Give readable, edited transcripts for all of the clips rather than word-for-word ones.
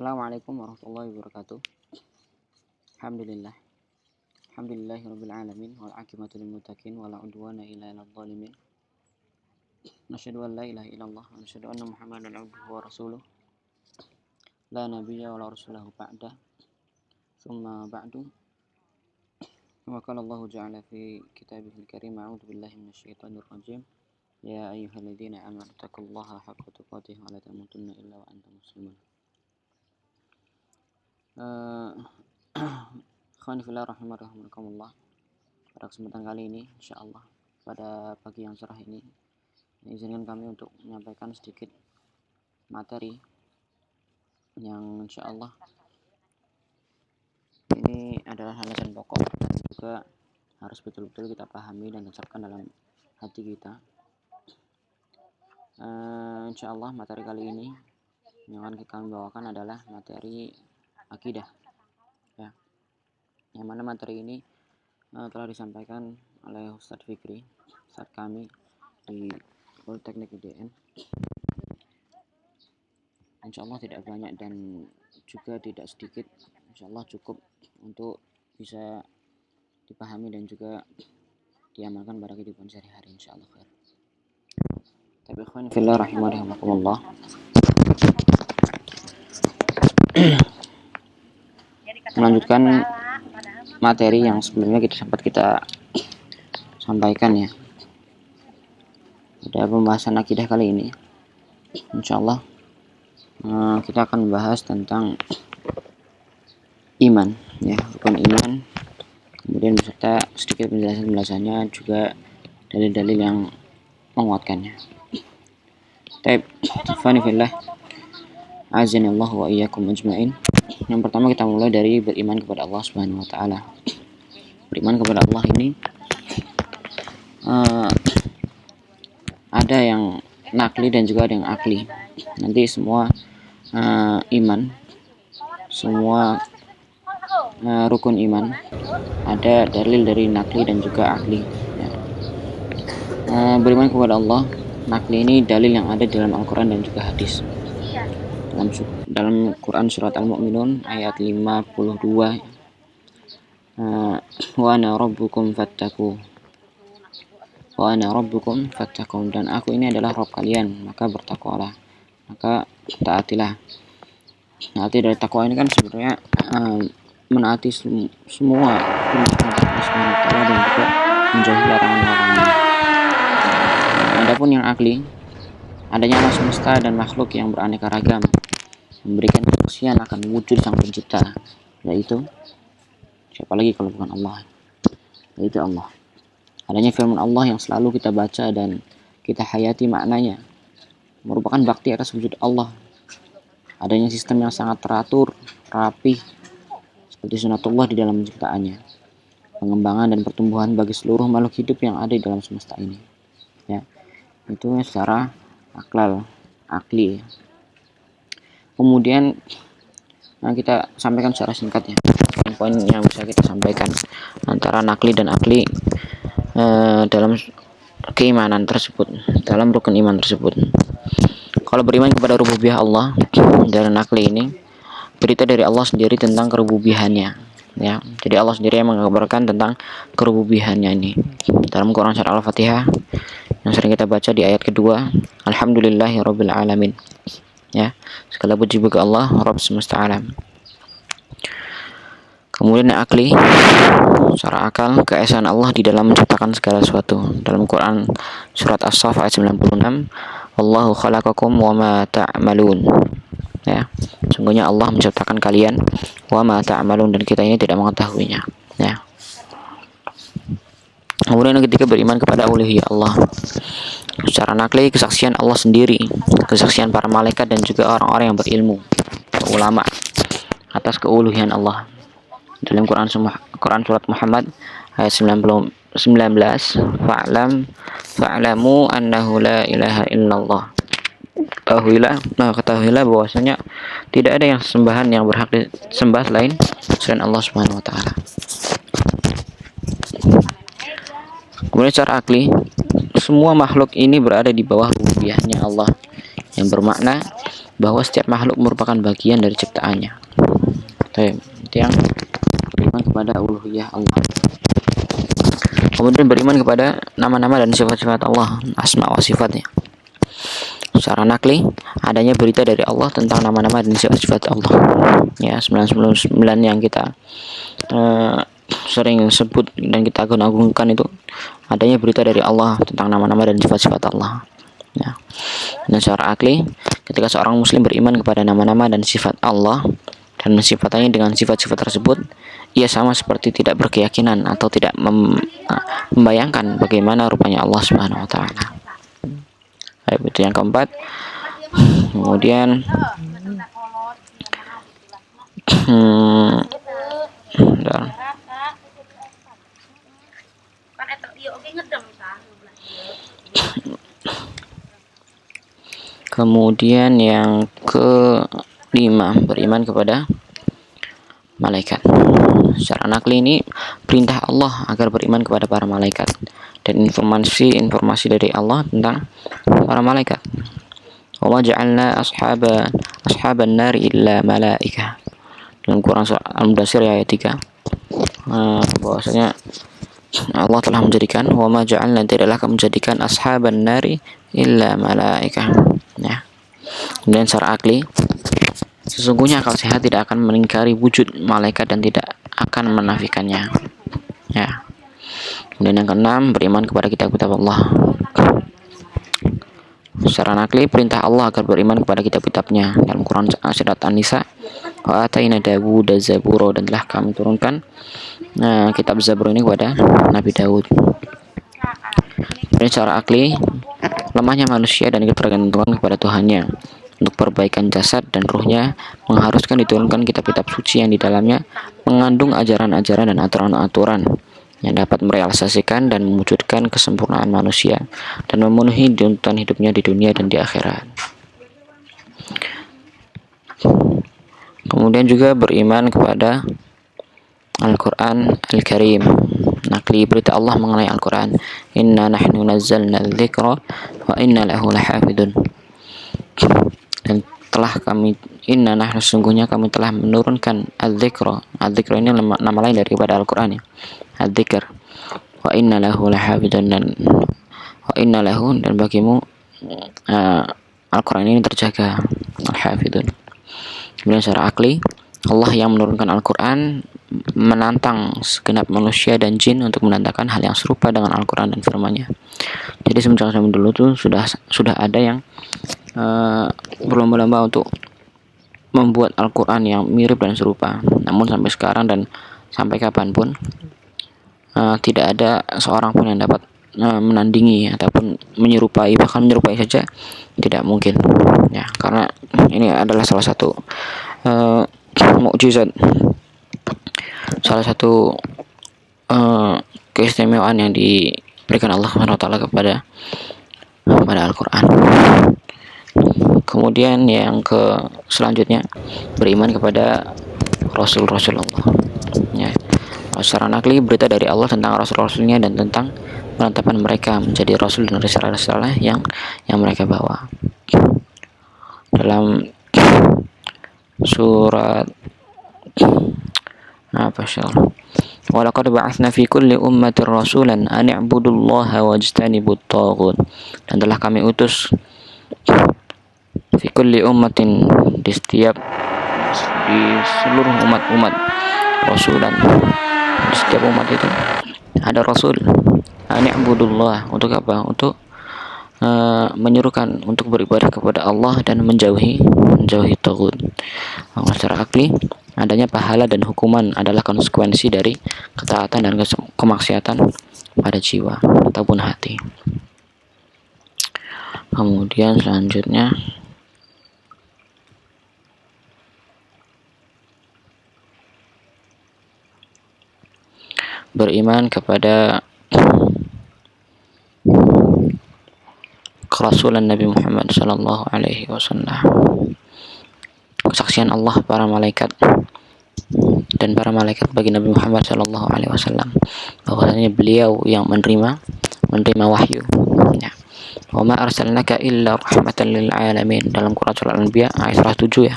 Assalamualaikum warahmatullahi wabarakatuh. Alhamdulillah. Alhamdulillahirabbil alamin wal aqibatu lil muttaqin wala udwana illa 'alal zalimin. Nasyhadu an la ilaha illallah wa nasyhadu anna Muhammadan abduhu wa rasuluh. La nabiyya wa la rasulahu ba'da. Tsumma ba'du. Wa qala Allah ja'ala fi kitabihil karim a'udzu billahi minasyaitonir rajim. Ya ayyuhalladzina amanu taqullaha haqqa tuqatih wa la tamutunna illa wa antum muslimun. Ikhwani fillah rahimakumullah. Pada kesempatan kali ini insyaallah pada pagi yang cerah ini izinkan kami untuk menyampaikan sedikit materi yang insyaallah ini adalah landasan pokok dan juga harus betul-betul kita pahami dan ucapkan dalam hati kita. Insyaallah materi kali ini yang akan kami bawakan adalah materi akidah, ya. Yang mana materi ini telah disampaikan oleh Ustadz Fikri, Ustadz kami di Politeknik UDN. Insyaallah tidak banyak dan juga tidak sedikit, insyaallah cukup untuk bisa dipahami dan juga diamalkan pada kehidupan sehari-hari, insyaallah khair. Tapi ikhwan fillah rahimakumullah. Melanjutkan materi yang sebelumnya sempat kita sampaikan, ya. Pada pembahasan akidah kali ini insyaallah kita akan membahas tentang iman, ya, rukun iman, kemudian beserta sedikit penjelasannya juga dalil-dalil yang menguatkannya. Taib, tafani fillah, azanillahu wa iyyakum ajma'in. Yang pertama kita mulai dari beriman kepada Allah Subhanahu wa taala. Beriman kepada Allah ini ada yang nakli dan juga ada yang akli. Nanti semua iman, semua rukun iman ada dalil dari nakli dan juga akli, ya. Beriman kepada Allah, nakli ini dalil yang ada dalam Al-Quran dan juga hadis. Dalam Quran surat Al-Mu'minun ayat 52, wa ana rabbukum fattaqu, wa ana rabbukum fattaqun, dan aku ini adalah Rabb kalian, maka bertakwalah, maka taatilah. Nah, arti dari takwa ini kan sebenarnya menaati semua perintah Allah Subhanahu wa taala dan juga menjauhi larangan-larangannya. Adapun yang akli, adanya alam semesta dan makhluk yang beraneka ragam memberikan kesaksian akan wujud sang pencipta, yaitu siapa lagi kalau bukan Allah, yaitu Allah. Adanya firman Allah yang selalu kita baca dan kita hayati maknanya merupakan bakti atas wujud Allah. Adanya sistem yang sangat teratur, rapi, seperti sunatullah di dalam penciptaannya, pengembangan dan pertumbuhan bagi seluruh makhluk hidup yang ada di dalam semesta ini, ya. Itu secara akli. Kemudian kita sampaikan secara singkat, ya, poin yang bisa kita sampaikan antara nakli dan akli dalam keimanan tersebut, dalam rukun iman tersebut. Kalau beriman kepada rububiyah Allah dan nakli ini berita dari Allah sendiri tentang kerububihannya, ya. Jadi Allah sendiri yang mengabarkan tentang kerububihannya ini dalam Quran surat Al-Fatihah yang sering kita baca di ayat kedua, alhamdulillahirabbil alamin, ya, segala puji bagi Allah Rabb semesta alam. Kemudian akli, secara akal, keesaan Allah di dalam menciptakan segala sesuatu. Dalam Quran surat As-Saff ayat 96, Allahu khalaqakum wa ma ta'malun, ya, sungguhnya Allah menciptakan kalian, wa ma ta'malun, dan kita ini tidak mengetahuinya, ya. Kemudian yang ketiga, beriman kepada uluhiyah Allah. Secara nakli, kesaksian Allah sendiri, kesaksian para malaikat dan juga orang-orang yang berilmu, ulama, atas keuluhian Allah. Dalam Quran surat Muhammad ayat 19, fa'lamu annahu la ilaha illallah. Ketahuilah bahwasanya tidak ada yang sembahan yang berhak disembah selain Allah Subhanahu wa taala. Kemudian secara akli, semua makhluk ini berada di bawah rububiyahnya Allah, yang bermakna bahwa setiap makhluk merupakan bagian dari ciptaannya. Itu yang beriman kepada uluhiyah Allah. Kemudian beriman kepada nama-nama dan sifat-sifat Allah, asma wa sifatnya. Secara nakli, adanya berita dari Allah tentang nama-nama dan sifat-sifat Allah. Ya, 99 yang kita sering sebut dan kita agung-agungkan itu adanya berita dari Allah tentang nama-nama dan sifat-sifat Allah. Ya. Dan secara akli, ketika seorang muslim beriman kepada nama-nama dan sifat Allah dan mensifatnya dengan sifat-sifat tersebut, ia sama seperti tidak berkeyakinan atau tidak membayangkan bagaimana rupanya Allah Subhanahu wa taala. Itu yang keempat. Kemudian kemudian yang kelima, beriman kepada malaikat. Secara nakli ini perintah Allah agar beriman kepada para malaikat dan informasi dari Allah tentang para malaikat. Wa ma ja'alna ashaban nar illa malaikah. Dalam Quran surah Al-Mudaththir ayat 3. Bahwasanya Allah telah menjadikan wa ma ja'alna, tidaklah kami menjadikan ashaban nari illa malaikah. Ya. Dan secara akli, sesungguhnya akal sehat tidak akan mengingkari wujud malaikat dan tidak akan menafikannya. Ya. Kemudian yang keenam, beriman kepada kitab-kitab Allah. Secara nakli, perintah Allah agar beriman kepada kitab-kitabnya. Dalam Quran Surat An-Nisa, wa ataina Dawud zabura, dan telah kami turunkan kitab Zabur ini kepada Nabi Daud. Kemudian secara akli, lemahnya manusia dan ketergantungan kepada Tuhannya untuk perbaikan jasad dan ruhnya mengharuskan diturunkan kitab-kitab suci yang di dalamnya mengandung ajaran-ajaran dan aturan-aturan yang dapat merealisasikan dan mewujudkan kesempurnaan manusia dan memenuhi tuntutan hidupnya di dunia dan di akhirat. Kemudian juga beriman kepada Al-Quran Al-Karim. Nakli berita Allah mengenai Al-Quran. Inna nahnu nazzalna dzikra wa inna lahu lahafidun. Dan inna nahnu, sungguhnya kami telah menurunkan al-dzikra. Al-dzikra ini nama lain daripada Al-Quran, ya. Al-dzikr. Wa inna lahu lahafidun, dan wa inna lahu, dan bagimu Al-Quran ini terjaga, al-hafidun. Kemudian secara akli, Allah yang menurunkan Al-Quran menantang segenap manusia dan jin untuk menandakan hal yang serupa dengan Al-Quran dan firman-Nya. Jadi semenjak zaman dulu tuh sudah ada yang berlomba-lomba untuk membuat Al-Quran yang mirip dan serupa. Namun sampai sekarang dan sampai kapanpun tidak ada seorang pun yang dapat menandingi ataupun menyerupai, bahkan menyerupai saja tidak mungkin, ya, karena ini adalah salah satu mukjizat, salah satu keistimewaan yang diberikan Allah Subhanahu wa taala kepada Al-Quran. Kemudian yang selanjutnya, beriman kepada Rasul-Rasul Allah. Ya. Secara nakli, berita dari Allah tentang Rasul-Rasulnya dan tentang penetapan mereka menjadi Rasul dan risalah-risalah yang mereka bawa. Dalam surat Walaqad ba'atsna fi kulli ummatin rasulan an i'budullaha wajtanibut taghut. Dan telah kami utus fi kulli ummatin, di seluruh umat rasulan. Di setiap umat itu ada rasul. An i'budullah, untuk apa? Untuk menyuruhkan untuk beribadah kepada Allah dan menjauhi taghut. Secara akli, adanya pahala dan hukuman adalah konsekuensi dari ketaatan dan kemaksiatan pada jiwa ataupun hati. Kemudian selanjutnya, beriman kepada kerasulan Nabi Muhammad sallallahu alaihi wasallam, kesaksian Allah, para malaikat dan para malaikat bagi Nabi Muhammad sallallahu alaihi wasallam bahwasanya beliau yang menerima wahyu, ya. Wa ma arsalnaka illa rahmatan lil alamin, dalam Quran surah Al-Anbiya ayat 107 ya.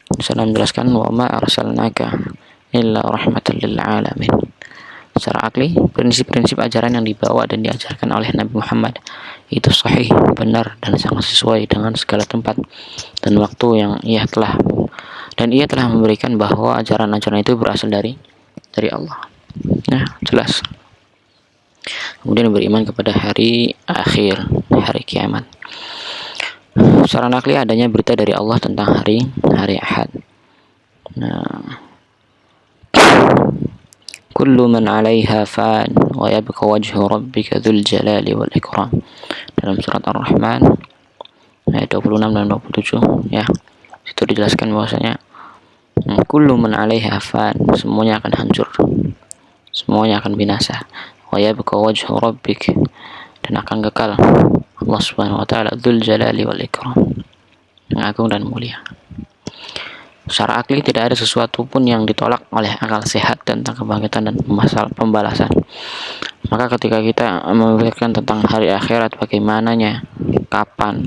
Di sana menjelaskan wa ma arsalnaka illa rahmatan lil alamin. Secara akli, prinsip-prinsip ajaran yang dibawa dan diajarkan oleh Nabi Muhammad itu sahih, benar, dan sangat sesuai dengan segala tempat dan waktu yang ia telah memberikan bahwa ajaran-ajaran itu berasal dari Allah. Nah, jelas. Kemudian beriman kepada hari akhir, hari kiamat. Secara akli adanya berita dari Allah tentang hari Ahad. Nah, kullu man 'alaiha fan wa yabqa wajhu rabbika dzul jalali wal ikram, dalam surat Ar-Rahman ayat 26 dan 27 ya. Situ dijelaskan bahwasanya kullu man 'alaiha fan, semuanya akan hancur, semuanya akan binasa. Wa yabqa wajhu rabbik, dan akan kekal Allah Subhanahu wa taala dzul jalali wal ikram, yang agung dan mulia. Secara akli tidak ada sesuatu pun yang ditolak oleh akal sehat tentang kebangkitan dan pembalasan. Maka ketika kita memikirkan tentang hari akhirat, bagaimananya, kapan,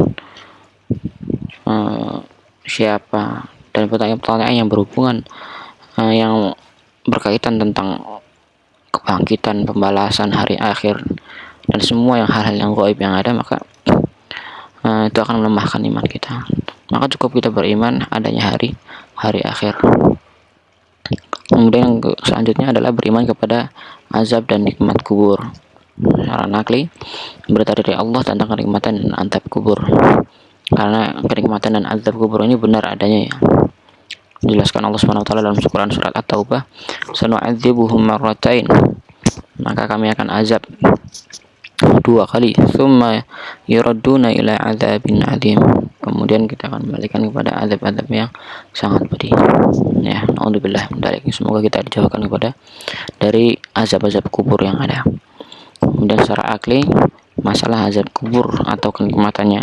siapa, dan pertanyaan-pertanyaan yang berhubungan, yang berkaitan tentang kebangkitan, pembalasan, hari akhir, dan semua hal-hal yang gaib yang ada, maka itu akan melemahkan iman kita. Maka cukup kita beriman adanya hari akhir. Kemudian yang selanjutnya adalah beriman kepada azab dan nikmat kubur. Secara nakli, berita dari Allah tentang kenikmatan dan azab kubur. Karena kenikmatan dan azab kubur ini benar adanya ya. Dijelaskan Allah Subhanahu wa taala dalam Quran surat At-Taubah, "Sanu'adzibuhum marratain." Maka kami akan azab 2 kali, "Tsumma yuradduna ila adzabin adzim." Kemudian kita akan kembalikan kepada azab-azab yang sangat pedih. Ya, naudzubillah min dzalik. Semoga kita dijauhkan dari azab-azab kubur yang ada. Kemudian secara akli, masalah azab kubur atau kenikmatannya,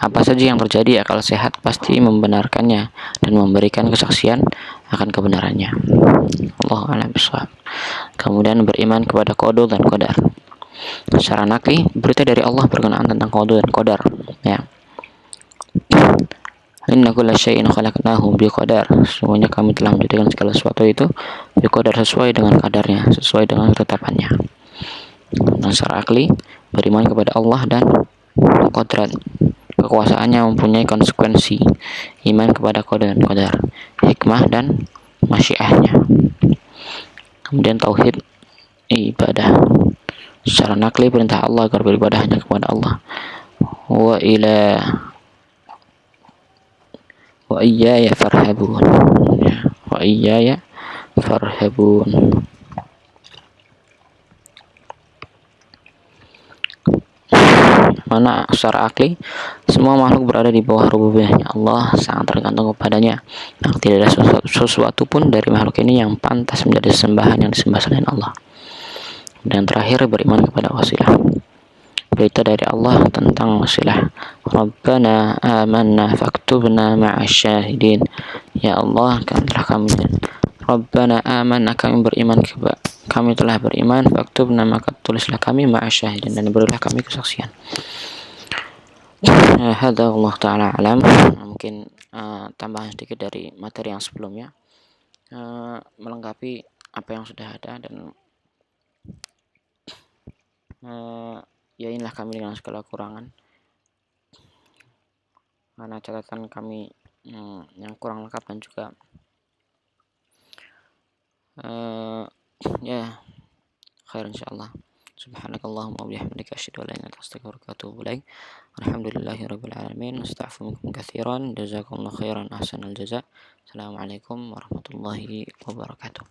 apa saja yang terjadi, akal sehat pasti membenarkannya dan memberikan kesaksian akan kebenarannya. Allahu a'lam bishawab. Kemudian beriman kepada qada dan qadar. Secara nakli, berita dari Allah berkenaan tentang qada dan qadar ya. Inna kulla syai'in khalaqnahu biqadar. Semuanya kami telah menjadikan segala sesuatu itu biqadar, sesuai dengan kadarnya, sesuai dengan ketetapannya. Dan secara akli, beriman kepada Allah dan qadar, kekuasaannya mempunyai konsekuensi. Iman kepada qada dan qadar, hikmah dan masyiahnya. Kemudian tauhid ibadah. Secara nakli, perintah Allah agar beribadah hanya kepada Allah. Wa iyaya farhabun. Wa iyaya farhabun. Mana secara akli, semua makhluk berada di bawah rububiyahnya Allah, sangat tergantung kepadanya. Maka tidak ada sesuatu pun dari makhluk ini yang pantas menjadi sembahan yang disembah selain Allah. Dan terakhir, beriman kepada wasilah. Berita dari Allah tentang wasilah. Rabbana amanna faktubna ma'asyahidin. Ya Allah, Rabbana amanna, kami telah beriman, faktubna, maka tulislah kami ma'asyahidin, dan berilah kami kesaksian. Hadza Allah taala alam. Mungkin tambahan sedikit dari materi yang sebelumnya, melengkapi apa yang sudah ada, dan ya inilah kami dengan segala kurangan, karena catatan kami yang kurang lengkap, dan juga ya khair insyaallah. Subhanakallahumma wa bihamdika asyhadu an la ilaha illa anta astaghfiruka wa atubu ilaik. Alhamdulillahirabbil alamin. Astaghfirukum katsiran. Jazakumullahu khairan ahsanal jazaa. Assalamualaikum warahmatullahi wabarakatuh.